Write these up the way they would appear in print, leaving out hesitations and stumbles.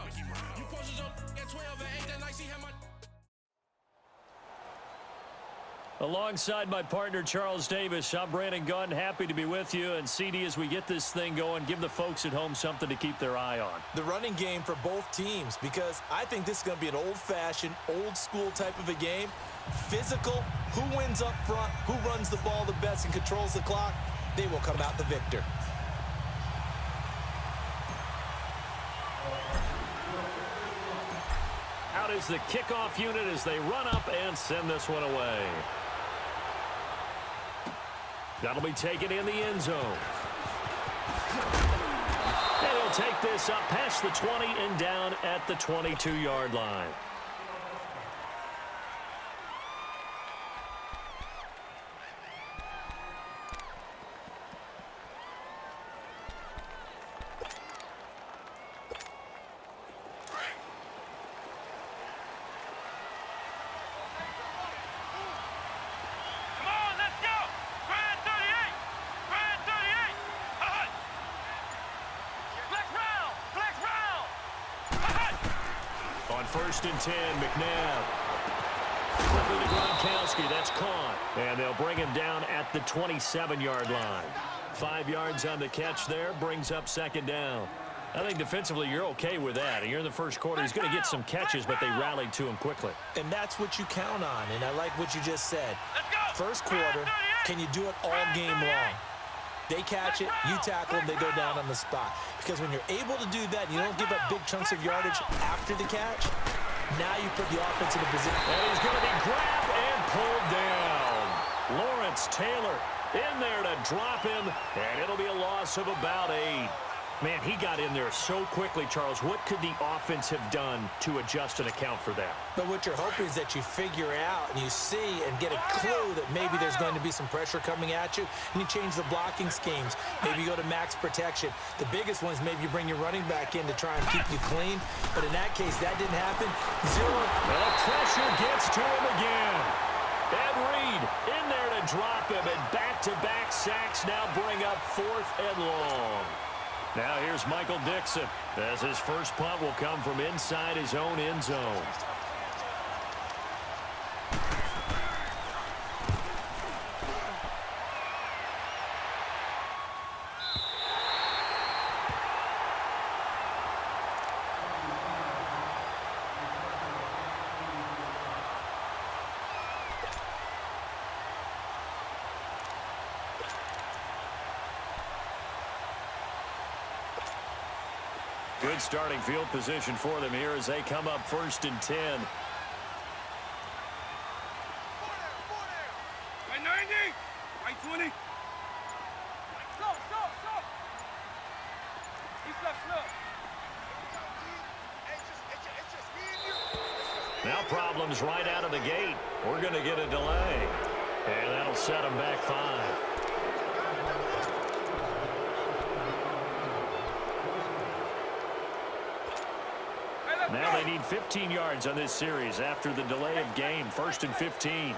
rounds. You posted your at 12 and 8 that night, she had my... Alongside my partner, Charles Davis, I'm Brandon Gunn. Happy to be with you. And CD, as we get this thing going, give the folks at home something to keep their eye on. The running game for both teams, because I think this is going to be an old-fashioned, old-school type of a game. Physical, who wins up front, who runs the ball the best and controls the clock, they will come out the victor. Out is the kickoff unit as they run up and send this one away. That'll be taken in the end zone. And he'll take this up past the 20 and down at the 22-yard line. First and 10, McNabb. Quickly to Gronkowski, that's caught. And they'll bring him down at the 27-yard line. 5 yards on the catch there, brings up second down. I think defensively you're okay with that. You're in the first quarter. He's going to get some catches, but they rallied to him quickly. And that's what you count on, and I like what you just said. First quarter, can you do it all game long? They catch it, you tackle them, they go down on the spot. Because when you're able to do that, and you don't give up big chunks of yardage after the catch, now you put the offense in a position. And he's going to be grabbed and pulled down. Lawrence Taylor in there to drop him, and it'll be a loss of about 8. Man, he got in there so quickly, Charles. What could the offense have done to adjust and account for that? But what you're hoping is that you figure out and you see and get a clue that maybe there's going to be some pressure coming at you, and you change the blocking schemes. Maybe you go to max protection. The biggest one is maybe you bring your running back in to try and keep you clean. But in that case, that didn't happen. Zero. The pressure gets to him again. Ed Reed in there to drop him, and back-to-back sacks now bring up 4th and long. Now here's Michael Dixon as his first punt will come from inside his own end zone. Good starting field position for them here as they come up first and 10. By 90, by 20. Stop. He's left, look. Now problems right out of the gate. We're going to get a delay. And that'll set them back 5. Now they need 15 yards on this series after the delay of game. First and 15.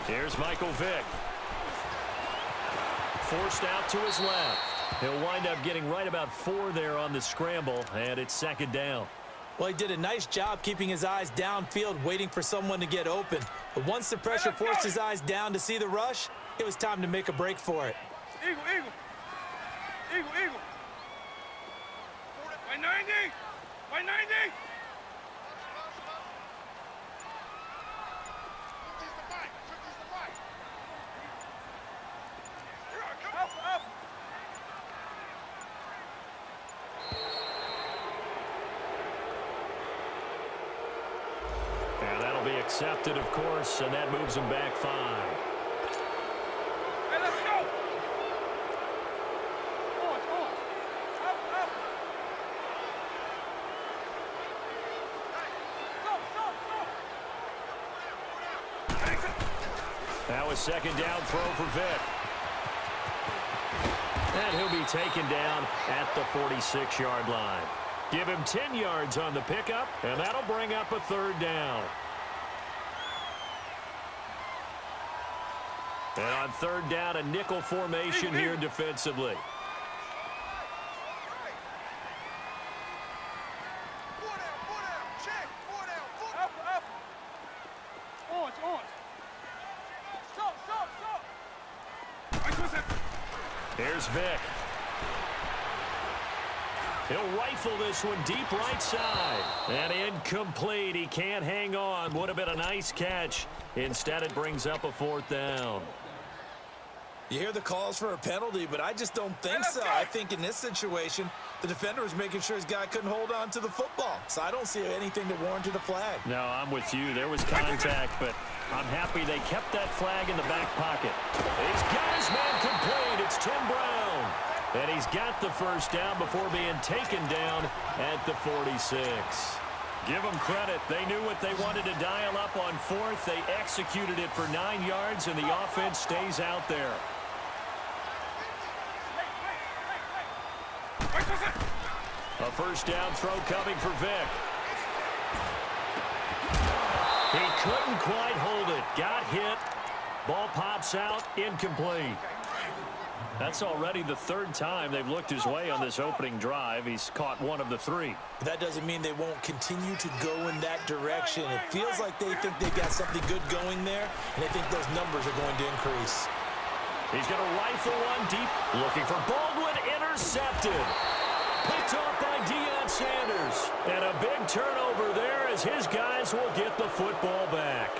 Here's Michael Vick. Forced out to his left. He'll wind up getting right about 4 there on the scramble, and it's second down. Well, he did a nice job keeping his eyes downfield, waiting for someone to get open. But once the pressure forced his eyes down to see the rush, it was time to make a break for it. Eagle. By 90. By 90. Up. And that'll be accepted, of course, and that moves him back 5. Hey, let's go. On. Up. Stop. Now a second down throw for Vick. And he'll be taken down at the 46-yard line. Give him 10 yards on the pickup, and that'll bring up a third down. And on third down, a nickel formation here defensively. Here's Vic. He'll rifle this one deep right side. And incomplete. He can't hang on. Would have been a nice catch. Instead, it brings up a fourth down. You hear the calls for a penalty, but I just don't think so. I think in this situation, the defender was making sure his guy couldn't hold on to the football. So I don't see anything that warranted a flag. No, I'm with you. There was contact, but I'm happy they kept that flag in the back pocket. He's got his man complete. It's Tim Brown. And he's got the first down before being taken down at the 46. Give them credit. They knew what they wanted to dial up on fourth. They executed it for 9 yards, and the offense stays out there. A first down throw coming for Vic. He couldn't quite hold it. Got hit. Ball pops out. Incomplete. That's already the third time they've looked his way on this opening drive. He's caught one of the three. That doesn't mean they won't continue to go in that direction. It feels like they think they got something good going there, and they think those numbers are going to increase. He's going to rifle one deep. Looking for Baldwin. Intercepted. Picked off by Deion Sanders. And a big turnover there as his guys will get the football back.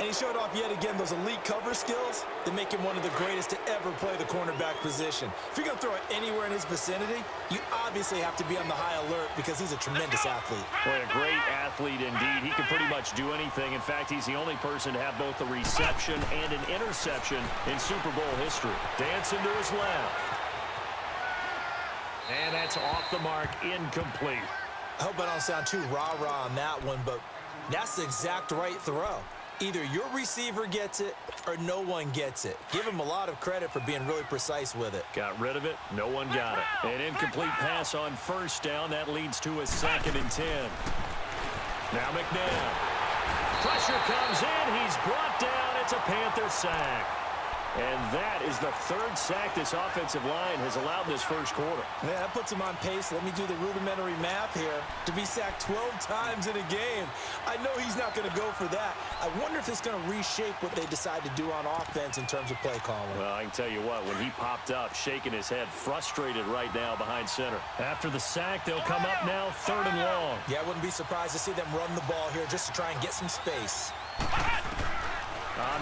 And he showed off yet again those elite cover skills that make him one of the greatest to ever play the cornerback position. If you're going to throw it anywhere in his vicinity, you obviously have to be on the high alert because he's a tremendous athlete. Boy, a great athlete indeed. He can pretty much do anything. In fact, he's the only person to have both a reception and an interception in Super Bowl history. Dancing to his left. And that's off the mark, incomplete. I hope I don't sound too rah-rah on that one, but that's the exact right throw. Either your receiver gets it or no one gets it. Give him a lot of credit for being really precise with it. Got rid of it. No one got it. An incomplete pass on first down. That leads to a 2nd and 10. Now McNabb. Pressure comes in. He's brought down. It's a Panther sack. And that is the third sack this offensive line has allowed this first quarter. Yeah, that puts him on pace. Let me do the rudimentary math here. To be sacked 12 times in a game. I know he's not going to go for that. I wonder if it's going to reshape what they decide to do on offense in terms of play calling. Well, I can tell you what, when he popped up, shaking his head, frustrated right now behind center. After the sack, they'll come up now 3rd and long. Yeah, I wouldn't be surprised to see them run the ball here just to try and get some space.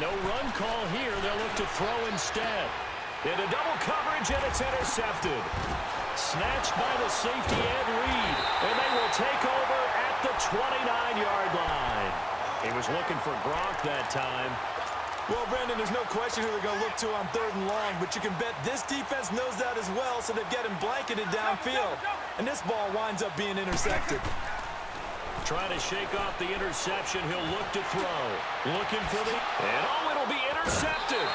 No run call here. They'll look to throw instead. Into double coverage, and it's intercepted. Snatched by the safety Ed Reed. And they will take over at the 29-yard line. He was looking for Gronk that time. Well, Brandon, there's no question who they're going to look to on 3rd and long, but you can bet this defense knows that as well, so they're getting blanketed downfield. And this ball winds up being intercepted. Trying to shake off the interception. He'll look to throw. Looking for the... And it'll be intercepted.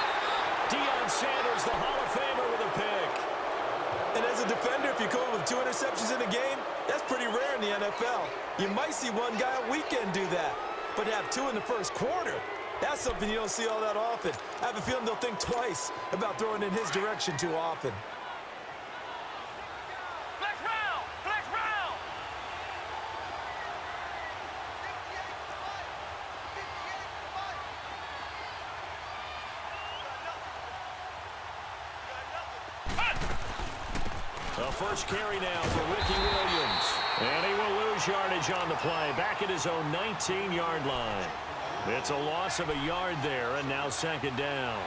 Deion Sanders, the Hall of Famer, with a pick. And as a defender, if you go with 2 interceptions in a game, that's pretty rare in the NFL. You might see one guy a weekend do that. But to have 2 in the first quarter, that's something you don't see all that often. I have a feeling they'll think twice about throwing in his direction too often. The first carry now for Ricky Williams. And he will lose yardage on the play. Back at his own 19-yard line. It's a loss of a yard there, and now 2nd down.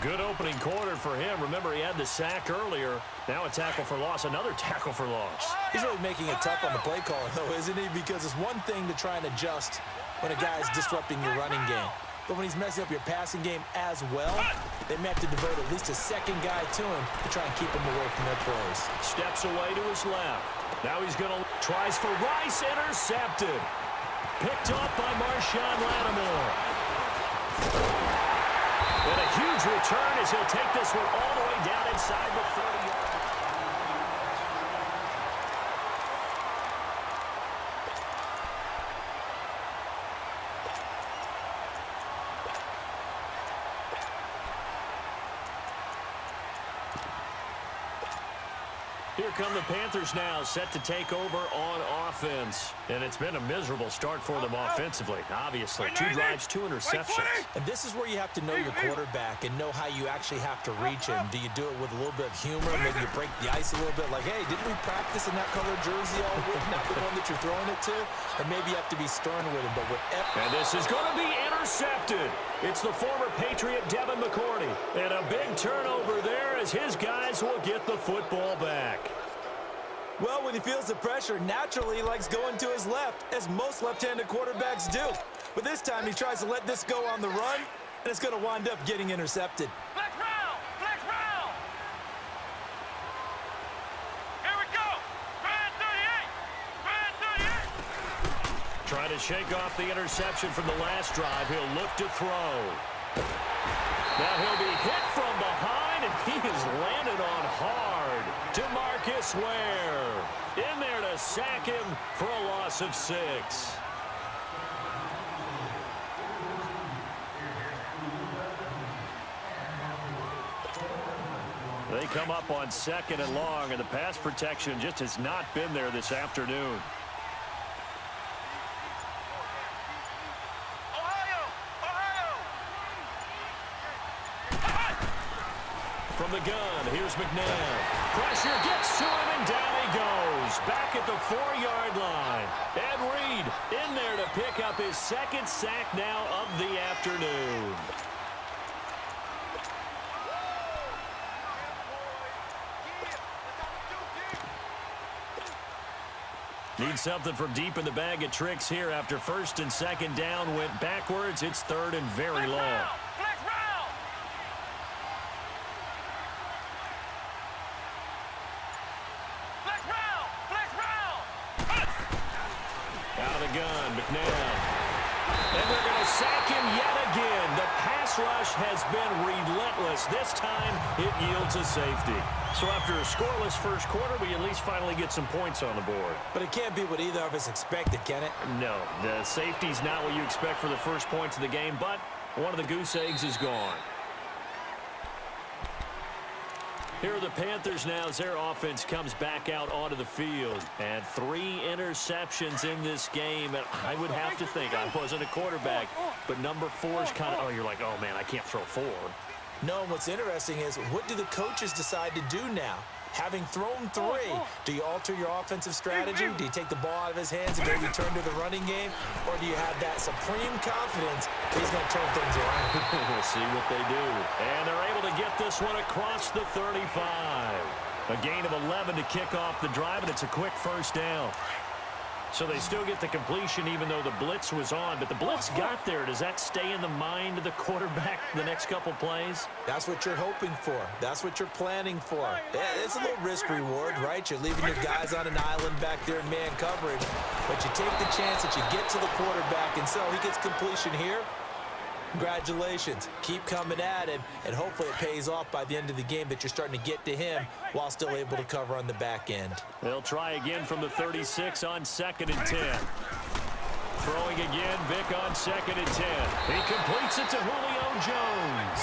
Good opening quarter for him. Remember, he had the sack earlier. Now a tackle for loss, another tackle for loss. He's really making it tough on the play caller, though, isn't he? Because it's one thing to try and adjust when a guy is disrupting your running game. But when he's messing up your passing game as well, they may have to devote at least a 2nd guy to him to try and keep him away from their plays. Steps away to his left. Now he's going to... Tries for Rice, intercepted. Picked off by Marshawn Lattimore. And a huge return as he'll take this one all the way down inside the 30-yard line. Here come the Panthers now, set to take over on offense. And it's been a miserable start for them offensively, obviously. 2 drives, 2 interceptions. And this is where you have to know your quarterback and know how you actually have to reach him. Do you do it with a little bit of humor? Maybe you break the ice a little bit like, hey, didn't we practice in that color jersey all week? Not the one that you're throwing it to? Or maybe you have to be stern with him. But and this is going to be intercepted. It's the former Patriot Devin McCourty. And a big turnover there as his guys will get the football back. Well, when he feels the pressure, naturally he likes going to his left, as most left-handed quarterbacks do. But this time he tries to let this go on the run, and it's going to wind up getting intercepted. Flex round! Flex round! Here we go! Brand 38! Brand 38! Trying to shake off the interception from the last drive. He'll look to throw. Now he'll be hit from behind, and he is landed on hard. DeMarcus Ware in there to sack him for a loss of 6. They come up on 2nd and long, and the pass protection just has not been there this afternoon. From the gun, here's McNabb. Pressure gets to him, and down he goes. Back at the 4-yard line. Ed Reed in there to pick up his 2nd sack now of the afternoon. Need something from deep in the bag of tricks here after 1st and 2nd down went backwards. It's 3rd and very long. Gun, McNabb. And they're going to sack him yet again. The pass rush has been relentless. This time, it yields a safety. So after a scoreless first quarter, we at least finally get some points on the board. But it can't be what either of us expected, can it? No, the safety's not what you expect for the first points of the game, but one of the goose eggs is gone. Here are the Panthers now as their offense comes back out onto the field. And 3 interceptions in this game. And I would have to think, I wasn't a quarterback, but number 4 is kind of, you're like, oh, man, I can't throw 4. No, and what's interesting is, what do the coaches decide to do now? Having thrown 3, do you alter your offensive strategy? Do you take the ball out of his hands and maybe turn to the running game? Or do you have that supreme confidence that he's going to turn things around? We'll see what they do. And they're able to get this one across the 35. A gain of 11 to kick off the drive, and it's a quick 1st down. So they still get the completion even though the blitz was on. But the blitz got there. Does that stay in the mind of the quarterback the next couple plays? That's what you're hoping for. That's what you're planning for. It's a little risk-reward, right? You're leaving your guys on an island back there in man coverage. But you take the chance that you get to the quarterback, and so he gets completion here. Congratulations. Keep coming at him, and hopefully it pays off by the end of the game that you're starting to get to him while still able to cover on the back end. They'll try again from the 36 on 2nd and 10. Throwing again, Vic on 2nd and 10. He completes it to Julio Jones.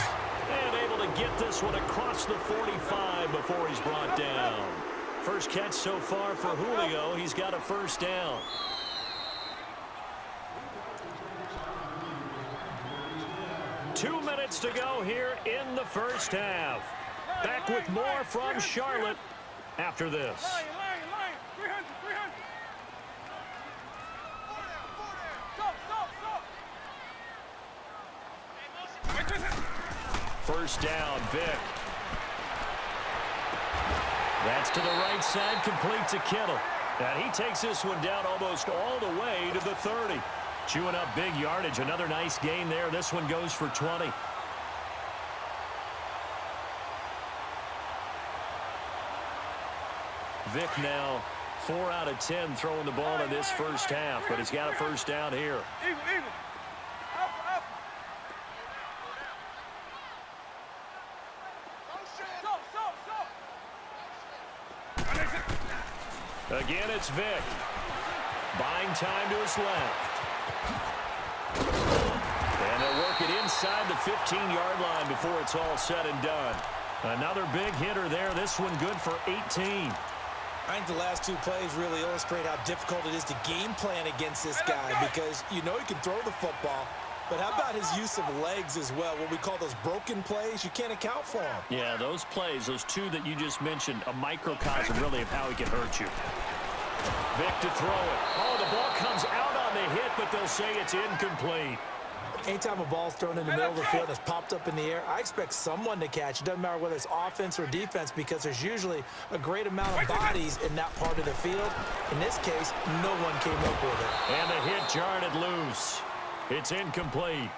And able to get this one across the 45 before he's brought down. First catch so far for Julio. He's got a 1st down. Two minutes to go here in the first half. Back with more from Charlotte after this. Line, 300, 300. Stop. First down, Vic. That's to the right side, complete to Kittle. And he takes this one down almost all the way to the 30. Chewing up big yardage. Another nice gain there. This one goes for 20. Vic now 4 out of 10 throwing the ball in this first half, but he's got a 1st down here. Even. Up. Stop. Again, it's Vic. Buying time to his left. And they'll work it inside the 15-yard line before it's all said and done. Another big hitter there. This one good for 18. I think the last two plays really illustrate how difficult it is to game plan against this guy because you know he can throw the football, but how about his use of legs as well, what we call those broken plays? You can't account for them. Yeah, those plays, those two that you just mentioned, a microcosm really of how he can hurt you. Vic to throw it. Oh, the ball comes out on the hit, but they'll say it's incomplete. Anytime a ball's thrown in the middle of the field and it's popped up in the air, I expect someone to catch. It doesn't matter whether it's offense or defense because there's usually a great amount of bodies in that part of the field. In this case, no one came up with it. And the hit jarred it loose. It's incomplete.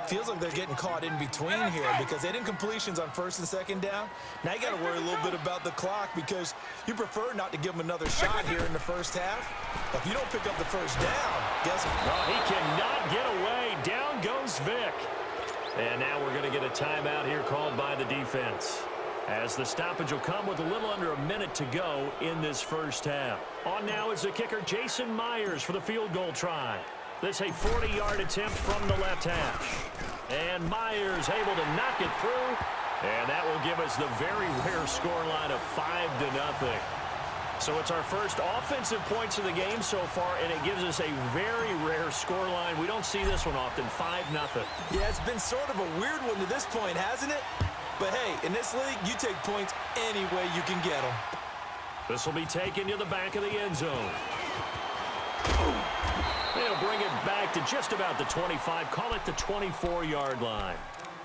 Feels like they're getting caught in between here because they didn't completions on first and second down. Now you got to worry a little bit about the clock because you prefer not to give them another shot here in the first half. But if you don't pick up the first down, guess what? Well, he cannot get away. Down goes Vic. And now we're going to get a timeout here called by the defense, as the stoppage will come with a little under a minute to go in this first half. On now is the kicker, Jason Myers, for the field goal try. This a 40-yard attempt from the left hash. And Myers able to knock it through. And that will give us the very rare scoreline of 5-0. So it's our first offensive points of the game so far, and it gives us a very rare scoreline. We don't see this one often, 5-0. Yeah, it's been sort of a weird one to this point, hasn't it? But hey, in this league, you take points any way you can get them. This will be taken to the back of the end zone. They'll bring it back to just about the 25, call it the 24-yard line.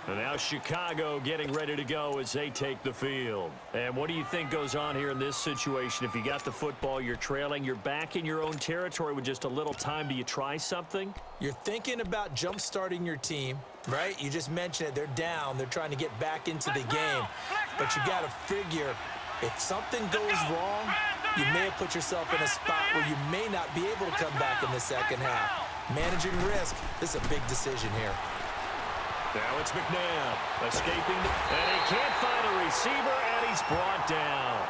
And now Chicago getting ready to go as they take the field. And what do you think goes on here in this situation? If you got the football, you're trailing, you're back in your own territory with just a little time. Do you try something? You're thinking about jump-starting your team, right? You just mentioned it. They're down. They're trying to get back into the game. But you got to figure if something goes wrong, you may have put yourself in a spot where you may not be able to come back in the second half. Managing risk, this is a big decision here. Now it's McNabb escaping, and he can't find a receiver, and he's brought down.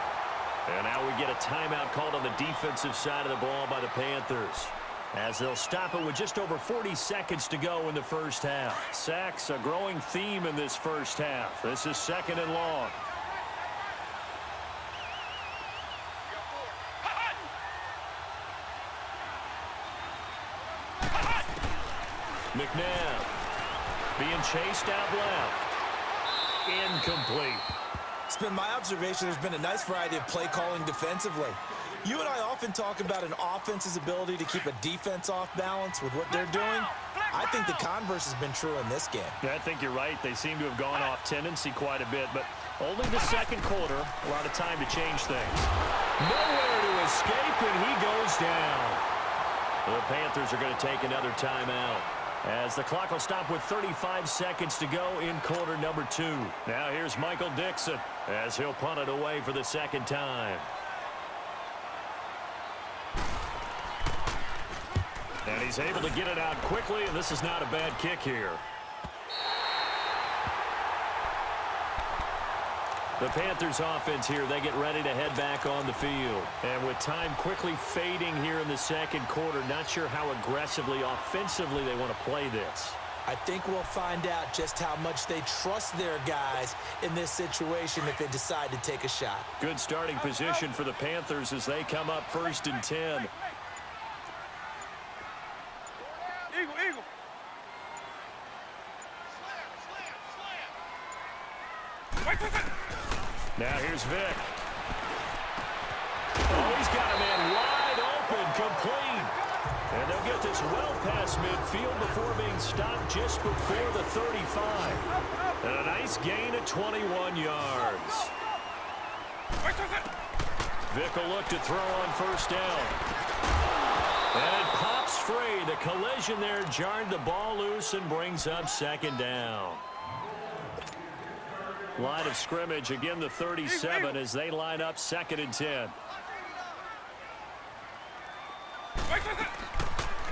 And now we get a timeout called on the defensive side of the ball by the Panthers, as they'll stop it with just over 40 seconds to go in the first half. Sacks, a growing theme in this first half. This is 2nd and long. McNabb being chased out left. Incomplete. It's been my observation there's been a nice variety of play calling defensively. You and I often talk about an offense's ability to keep a defense off balance with what they're doing. I think the converse has been true in this game. Yeah, I think you're right. They seem to have gone off tendency quite a bit, but only the second quarter, a lot of time to change things. Nowhere to escape, and he goes down. The Panthers are going to take another timeout, as the clock will stop with 35 seconds to go in quarter number 2. Now here's Michael Dixon as he'll punt it away for the second time. And he's able to get it out quickly, and this is not a bad kick here. The Panthers offense here, they get ready to head back on the field. And with time quickly fading here in the second quarter, not sure how aggressively, offensively they want to play this. I think we'll find out just how much they trust their guys in this situation if they decide to take a shot. Good starting position for the Panthers as they come up 1st and 10. Eagle, eagle. Now here's Vic. Oh, he's got a man wide open, complete. And they'll get this well past midfield before being stopped just before the 35. And a nice gain of 21 yards. Vic will look to throw on first down. And it pops free. The collision there jarred the ball loose and brings up 2nd down. Line of scrimmage, again the 37 as they line up 2nd and 10.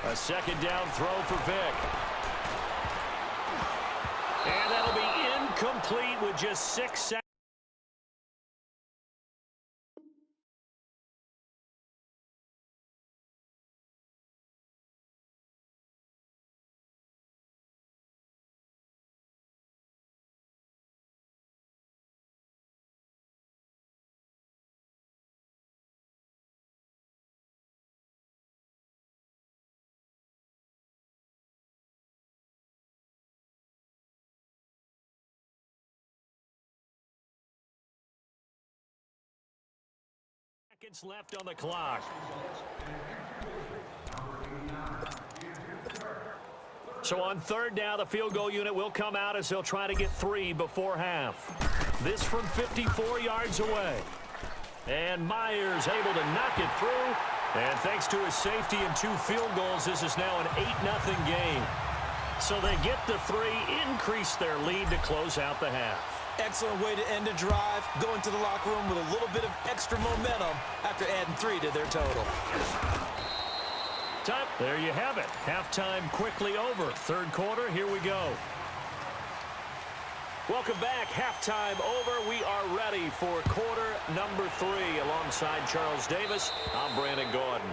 A 2nd down throw for Vic. And that'll be incomplete with just 6 seconds. seconds left on the clock. So on third down, the field goal unit will come out as they'll try to get 3 before half. This from 54 yards away. And Myers able to knock it through. And thanks to his safety and 2 field goals, this is now an 8-0 game. So they get the 3, increase their lead to close out the half. Excellent way to end a drive. Go into the locker room with a little bit of extra momentum after adding 3 to their total. Time. There you have it. Halftime quickly over. Third quarter, here we go. Welcome back. Halftime over. We are ready for quarter number 3. Alongside Charles Davis, I'm Brandon Gordon.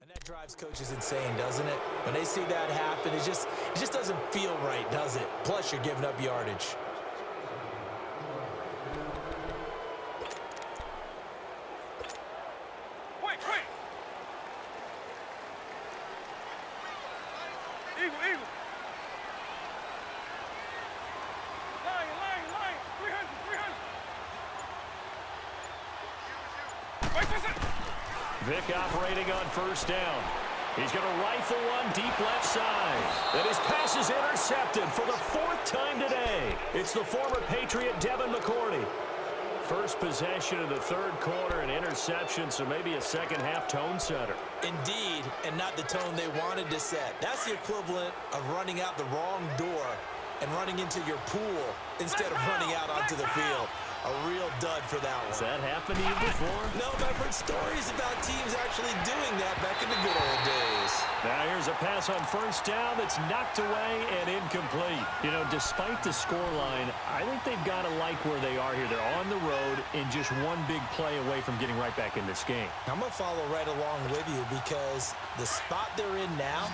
And that drives coaches insane, doesn't it? When they see that happen, it just doesn't feel right, does it? Plus, you're giving up yardage. Wait. Eagle. Lion. 300. Wait, that's it. Vic operating on first down. He's going to rifle one deep left side. And his pass is intercepted for the 4th time today. It's the former Patriot Devin McCourty. First possession of the third quarter, an interception, so maybe a second-half tone setter. Indeed, and not the tone they wanted to set. That's the equivalent of running out the wrong door and running into your pool instead of running out onto the field. A real dud for that one. Has that happened to you before? No, but I've heard stories about teams actually doing that back in the good old days. Now here's a pass on first down that's knocked away and incomplete. You know, despite the scoreline, I think they've got to like where they are here. They're on the road and just one big play away from getting right back in this game. I'm going to follow right along with you because the spot they're in now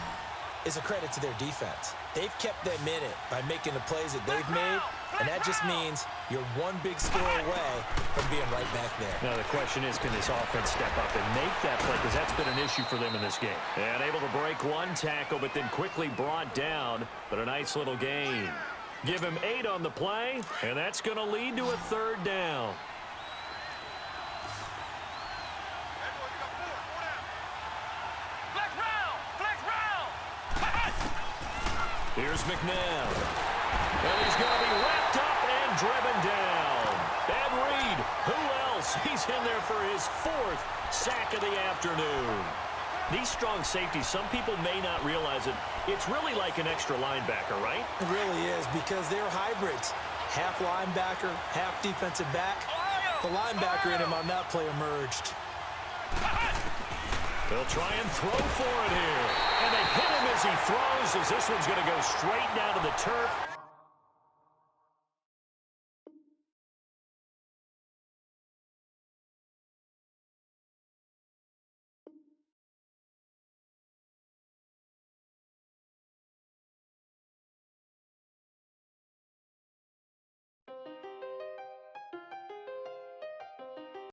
is a credit to their defense. They've kept them in it by making the plays that they've made, and that just means you're one big score away from being right back there. Now the question is, can this offense step up and make that play? Because that's been an issue for them in this game. And able to break one tackle, but then quickly brought down. But a nice little gain. Give him 8 on the play, and that's going to lead to a third down. Here's McNabb. And he's going to be wrapped up and driven down. And Reed, who else? He's in there for his 4th sack of the afternoon. These strong safeties, some people may not realize it. It's really like an extra linebacker, right? It really is because they're hybrids. Half linebacker, half defensive back. The linebacker in him on that play emerged. They'll try and throw for it here. And they hit him as he throws, as this one's going to go straight down to the turf.